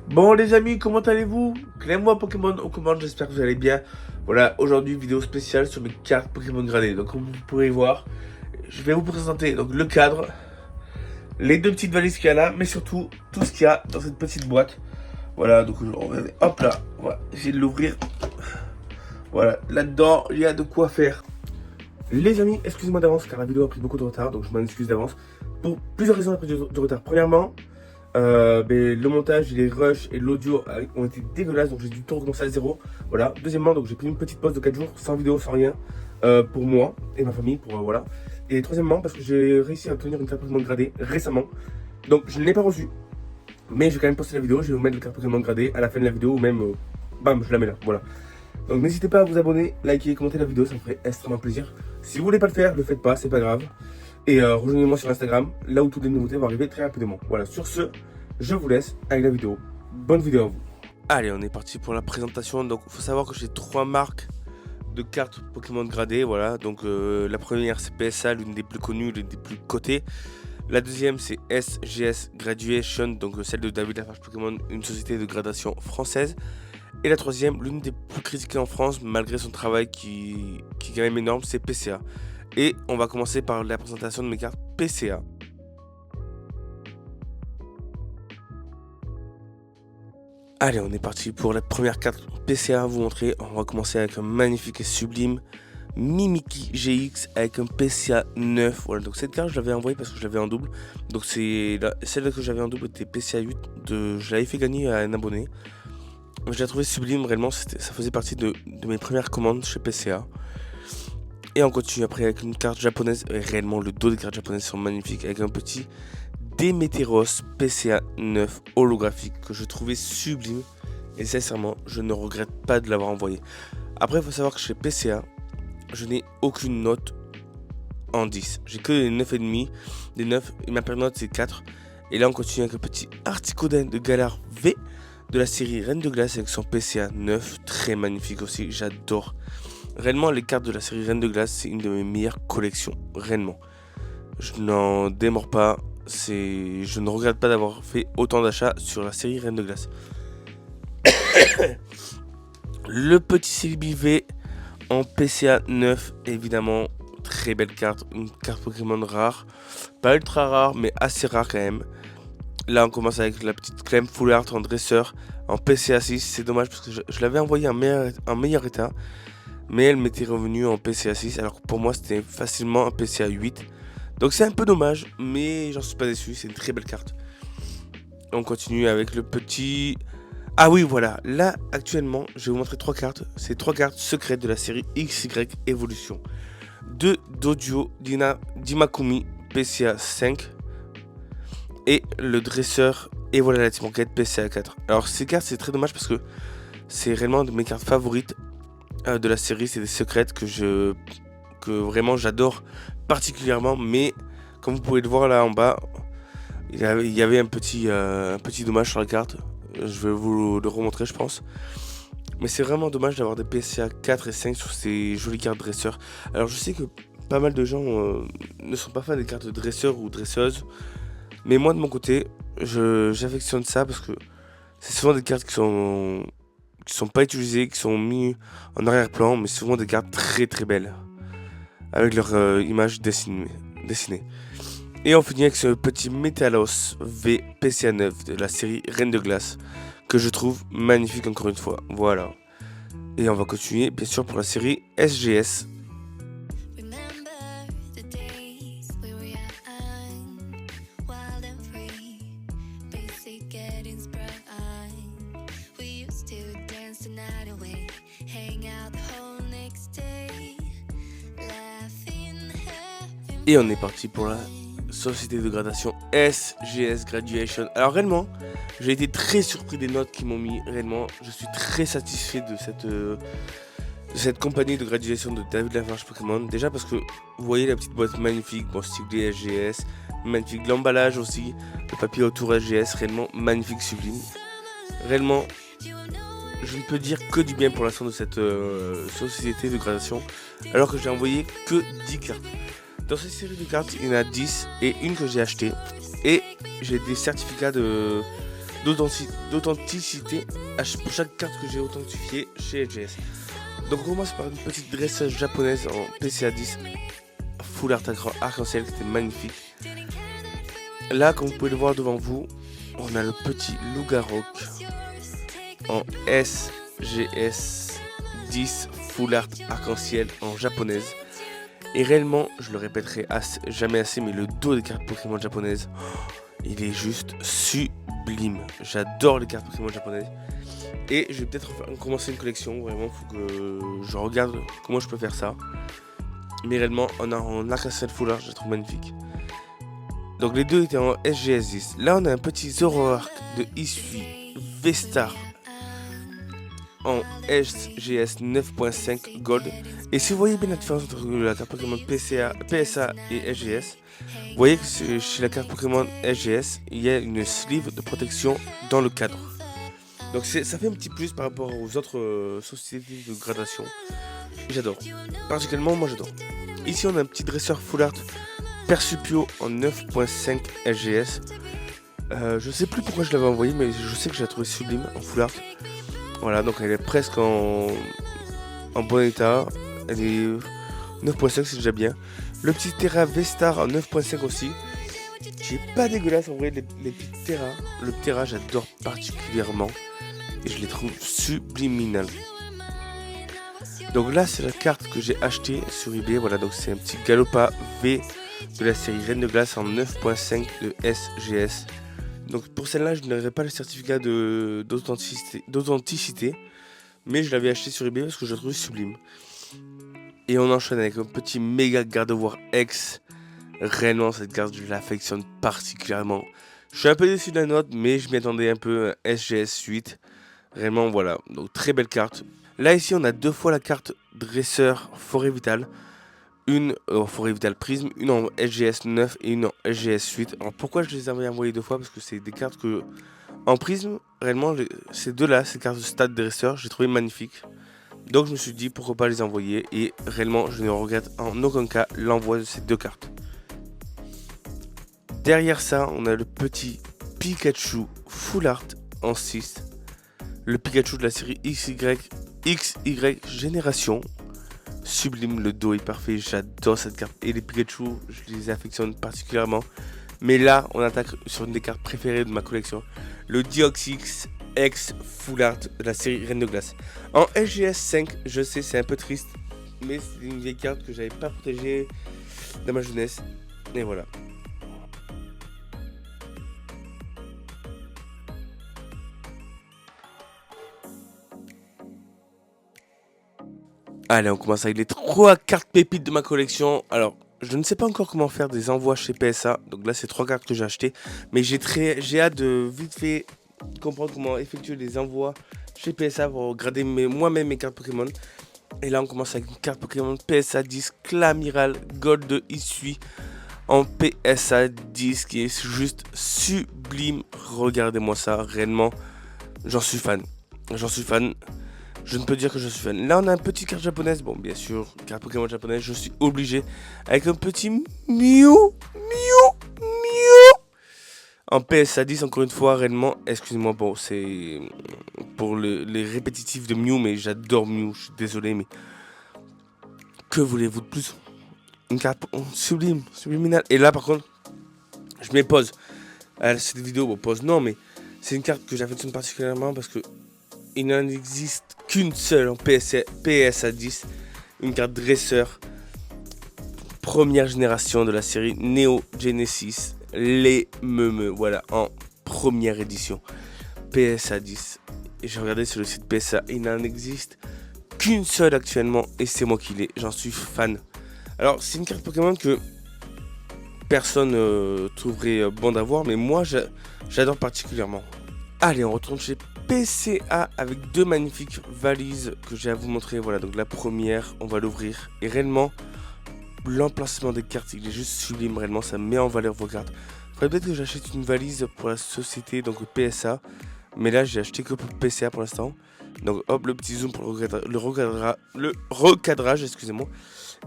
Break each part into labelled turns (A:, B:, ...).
A: Bon les amis, comment allez-vous? Clem-moi Pokémon aux commandes, j'espère que vous allez bien. Voilà, aujourd'hui vidéo spéciale sur mes cartes Pokémon gradées. Donc comme vous pourrez voir, je vais vous présenter donc le cadre, les deux petites valises qu'il y a là, mais surtout tout ce qu'il y a dans cette petite boîte. Voilà, donc regardez, hop là, voilà, j'essaie de l'ouvrir. Voilà, là-dedans, il y a de quoi faire. Les amis, excusez-moi d'avance car la vidéo a pris beaucoup de retard, donc je m'en excuse d'avance. Pour plusieurs raisons, elle a pris de retard. Premièrement, le montage, les rushs et l'audio ont été dégueulasses, donc j'ai dû tout recommencer à zéro. Voilà. Deuxièmement, donc j'ai pris une petite pause de 4 jours, sans vidéo, sans rien, pour moi et ma famille, voilà. Et troisièmement, parce que j'ai réussi à obtenir une carte Pokémon gradée récemment, donc je ne l'ai pas reçue, mais je vais quand même poster la vidéo. Je vais vous mettre la carte Pokémon gradée à la fin de la vidéo, ou même, bam, je la mets là, voilà. Donc n'hésitez pas à vous abonner, liker, commenter la vidéo, ça me ferait extrêmement plaisir. Si vous voulez pas le faire, le faites pas, c'est pas grave. Et rejoignez-moi sur Instagram, là où toutes les nouveautés vont arriver très rapidement. Voilà, sur ce, je vous laisse avec la vidéo. Bonne vidéo à vous. Allez, on est parti pour la présentation. Donc, il faut savoir que j'ai 3 marques de cartes Pokémon gradées. Voilà, donc la première c'est PSA, l'une des plus connues, l'une des plus cotées. La deuxième c'est SGS Graduation, donc celle de David Lafarge Pokémon, une société de gradation française. Et la troisième, l'une des plus critiquées en France, malgré son travail qui est quand même énorme, c'est PCA. Et on va commencer par la présentation de mes cartes PCA. Allez, on est parti pour la première carte PCA à vous montrer. On va commencer avec un magnifique et sublime Mimikyu GX avec un PCA 9. Voilà, donc cette carte je l'avais envoyée parce que je l'avais en double. Donc celle que j'avais en double était PCA 8. Je l'avais fait gagner à un abonné. Je l'ai trouvé sublime, réellement, ça faisait partie de mes premières commandes chez PCA. Et on continue après avec une carte japonaise. Et réellement, le dos des cartes japonaises sont magnifiques. Avec un petit Démétéros PCA 9 holographique que je trouvais sublime. Et sincèrement, je ne regrette pas de l'avoir envoyé. Après, il faut savoir que chez PCA, je n'ai aucune note en 10. J'ai que des 9,5. Des 9. Et ma pire note, c'est 4. Et là, on continue avec un petit Articoden de Galar V de la série Reine de Glace avec son PCA 9. Très magnifique aussi. J'adore. Réellement, les cartes de la série Reine de Glace, c'est une de mes meilleures collections. Réellement. Je n'en démords pas. Je ne regrette pas d'avoir fait autant d'achats sur la série Reine de Glace. Le petit CBV en PCA 9, évidemment. Très belle carte. Une carte Pokémon rare. Pas ultra rare, mais assez rare quand même. Là, on commence avec la petite Clem Full Art en dresseur en PCA 6. C'est dommage parce que je l'avais envoyé en meilleur état. Mais elle m'était revenue en PCA 6, alors que pour moi c'était facilement un PCA 8. Donc c'est un peu dommage, mais j'en suis pas déçu, c'est une très belle carte. On continue avec le petit... Ah oui, voilà, là actuellement je vais vous montrer 3 cartes. C'est 3 cartes secrètes de la série XY Evolution. 2 Dojo Dimakumi PCA 5 et le dresseur et voilà la team enquête PCA 4. Alors ces cartes c'est très dommage parce que c'est réellement de mes cartes favorites de la série. C'est des secrètes que vraiment j'adore particulièrement, mais comme vous pouvez le voir là en bas, il y avait un petit dommage sur la carte. Je vais vous le remontrer je pense, mais c'est vraiment dommage d'avoir des PCA 4 et 5 sur ces jolies cartes dresseurs. Alors je sais que pas mal de gens ne sont pas fans des cartes de dresseurs ou dresseuses, mais moi de mon côté j'affectionne ça parce que c'est souvent des cartes qui sont pas utilisées, qui sont mis en arrière-plan, mais souvent des cartes très très belles avec leur image dessinée. Et on finit avec ce petit Metalos V PCA 9 de la série Reine de Glace que je trouve magnifique encore une fois. Voilà. Et on va continuer bien sûr pour la série SGS. Et on est parti pour la société de gradation SGS Graduation. Alors réellement, j'ai été très surpris des notes qu'ils m'ont mis. Réellement, je suis très satisfait de cette compagnie de graduation de David Lafarge Pokémon. Déjà parce que vous voyez la petite boîte magnifique, bon style SGS, magnifique l'emballage aussi, le papier autour SGS, réellement magnifique, sublime. Réellement, je ne peux dire que du bien pour l'instant de cette société de gradation, alors que j'ai envoyé que 10 cartes. Dans cette série de cartes, il y en a 10 et une que j'ai achetée. Et j'ai des certificats de d'authenticité pour chaque carte que j'ai authentifiée chez LGS. Donc on commence par une petite dresseuse japonaise en PCA 10 full art arc-en-ciel qui était magnifique. Là, comme vous pouvez le voir devant vous, on a le petit Lougarok en SGS 10 full art arc-en-ciel en japonaise. Et réellement, je le répéterai jamais assez, mais le dos des cartes Pokémon japonaises, il est juste sublime. J'adore les cartes Pokémon japonaises. Et je vais peut-être commencer une collection. Vraiment, il faut que je regarde comment je peux faire ça. Mais réellement, en arc-en-ciel full art, je le trouve magnifique. Donc les deux étaient en SGS 10. Là, on a un petit Zoroark de Isui V-Star en SGS 9.5 Gold. Et si vous voyez bien la différence entre la carte Pokémon PSA et SGS, vous voyez que chez la carte Pokémon SGS, il y a une sleeve de protection dans le cadre. Donc ça fait un petit plus par rapport aux autres sociétés de gradation. J'adore. Particulièrement, moi j'adore. Ici, on a un petit dresseur full art Persupio en 9.5 SGS. Je sais plus pourquoi je l'avais envoyé, mais je sais que je l'ai trouvé sublime en full art. Voilà, donc elle est presque en bon état. Elle est 9.5, c'est déjà bien. Le petit Terra V-Star en 9.5 aussi. Qui est pas dégueulasse en vrai, les petits Terra. Le Terra, j'adore particulièrement. Et je les trouve subliminales. Donc là, c'est la carte que j'ai achetée sur eBay. Voilà, donc c'est un petit Galopa V de la série Reine de Glace en 9.5 de SGS. Donc pour celle-là, je n'avais pas le certificat d'authenticité, mais je l'avais acheté sur eBay parce que je la trouvais sublime. Et on enchaîne avec un petit méga Gardevoir X. Réellement, cette carte, je l'affectionne particulièrement. Je suis un peu déçu de la note, mais je m'y attendais un peu. SGS 8. Réellement, voilà. Donc très belle carte. Là, ici, on a deux fois la carte Dresseur Forêt Vitale. Une en Forêt Vitale Prisme, une en SGS 9 et une en SGS 8. Alors pourquoi je les avais envoyées deux fois? Parce que c'est des cartes que, en Prisme, réellement, ces deux-là, ces cartes de stade dresseur, j'ai trouvé magnifiques. Donc je me suis dit pourquoi pas les envoyer. Et réellement, je ne regrette en aucun cas l'envoi de ces deux cartes. Derrière ça, on a le petit Pikachu Full Art en 6. Le Pikachu de la série XY Génération. Sublime, le dos est parfait, j'adore cette carte. Et les Pikachu, je les affectionne particulièrement. Mais là, on attaque sur une des cartes préférées de ma collection. Le Deoxys X Full Art de la série Reine de Glace. En SGS 5, je sais, c'est un peu triste. Mais c'est une vieille carte que j'avais pas protégée dans ma jeunesse. Et voilà. Allez, on commence avec les 3 cartes pépites de ma collection. Alors, je ne sais pas encore comment faire des envois chez PSA. Donc là, c'est 3 cartes que j'ai achetées. Mais j'ai hâte de vite fait comprendre comment effectuer les envois chez PSA pour grader moi-même mes cartes Pokémon. Et là, on commence avec une carte Pokémon PSA 10 Clamiral Gold de Isui en PSA 10 qui est juste sublime. Regardez-moi ça, réellement, j'en suis fan. J'en suis fan. Je ne peux dire que je suis fan. Là, on a un petit carte japonaise. Bon, bien sûr, carte Pokémon japonaise, je suis obligé. Avec un petit Mew. En PSA 10, encore une fois, réellement, excusez-moi, bon, c'est pour les répétitifs de Mew, mais j'adore Mew, je suis désolé, mais que voulez-vous de plus? Une carte subliminale. Et là, par contre, je mets pause. Cette vidéo, bon, pause, non, mais c'est une carte que j'affectionne particulièrement parce que il n'en existe qu'une seule en PSA 10, une carte dresseur, première génération de la série Neo Genesis, les Meumeux, voilà, en première édition, PSA 10. Et j'ai regardé sur le site PSA, il n'en existe qu'une seule actuellement, et c'est moi qui l'ai, j'en suis fan. Alors, c'est une carte Pokémon que personne trouverait bon d'avoir, mais moi, j'adore particulièrement. Allez, on retourne chez PCA avec 2 magnifiques valises que j'ai à vous montrer. Voilà, donc la première, on va l'ouvrir. Et réellement, l'emplacement des cartes, il est juste sublime. Réellement, ça met en valeur vos cartes. Il faudrait peut-être que j'achète une valise pour la société, donc le PSA. Mais là, j'ai acheté que pour PCA pour l'instant. Donc hop, le petit zoom pour le recadrage, excusez-moi.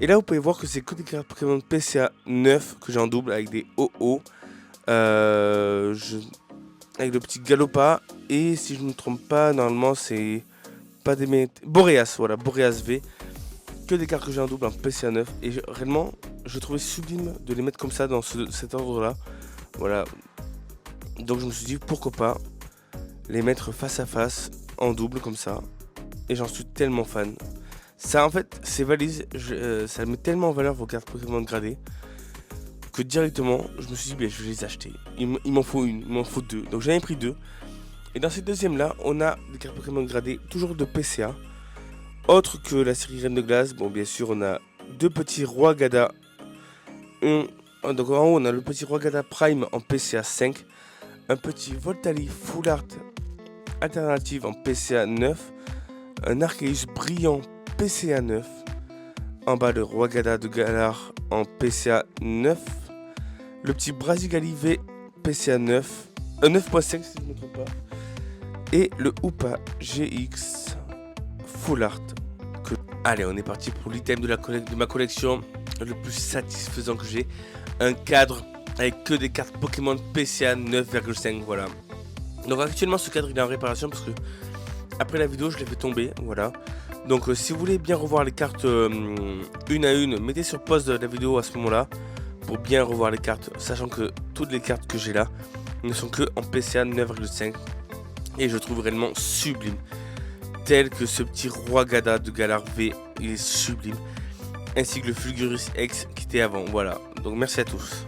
A: Et là, vous pouvez voir que c'est que des cartes Pokémon PCA 9 que j'ai en double avec des OO. avec le petit Galopa. Et si je ne me trompe pas, normalement c'est pas des Boreas, voilà, Boreas V. Que des cartes que j'ai en double en PCA 9. Et réellement, je trouvais sublime de les mettre comme ça dans cet ordre-là. Voilà. Donc je me suis dit pourquoi pas les mettre face à face en double comme ça. Et j'en suis tellement fan. Ça en fait, ces valises, ça met tellement en valeur vos cartes Pokémon gradées que directement, je me suis dit, ben, je vais les acheter. Il m'en faut une, il m'en faut deux. Donc j'en ai pris deux. Et dans cette deuxième là, on a des cartes Pokémon gradées, toujours de PCA. Autre que la série Reine de Glace, bon bien sûr on a deux petits Rois Gada. Donc en haut on a le petit Roi Gada Prime en PCA 5. Un petit Voltali Full Art Alternative en PCA 9. Un Arceus Brillant PCA 9. En bas le Roi Gada de Galar en PCA 9. Le petit Brasigali V PCA 9. 9.5 si je ne me trompe pas. Et le Hoopa GX Full Art. Allez, on est parti pour l'item de ma collection le plus satisfaisant que j'ai. Un cadre avec que des cartes Pokémon PCA 9,5, voilà. Donc actuellement ce cadre il est en réparation parce que après la vidéo je l'ai fait tomber, voilà. Donc si vous voulez bien revoir les cartes une à une, mettez sur pause la vidéo à ce moment-là pour bien revoir les cartes, sachant que toutes les cartes que j'ai là ne sont que en PCA 9,5 et je trouve réellement sublime. Tel que ce petit Roi Gada de Galar V, il est sublime. Ainsi que le Fulgurus X qui était avant, voilà. Donc merci à tous.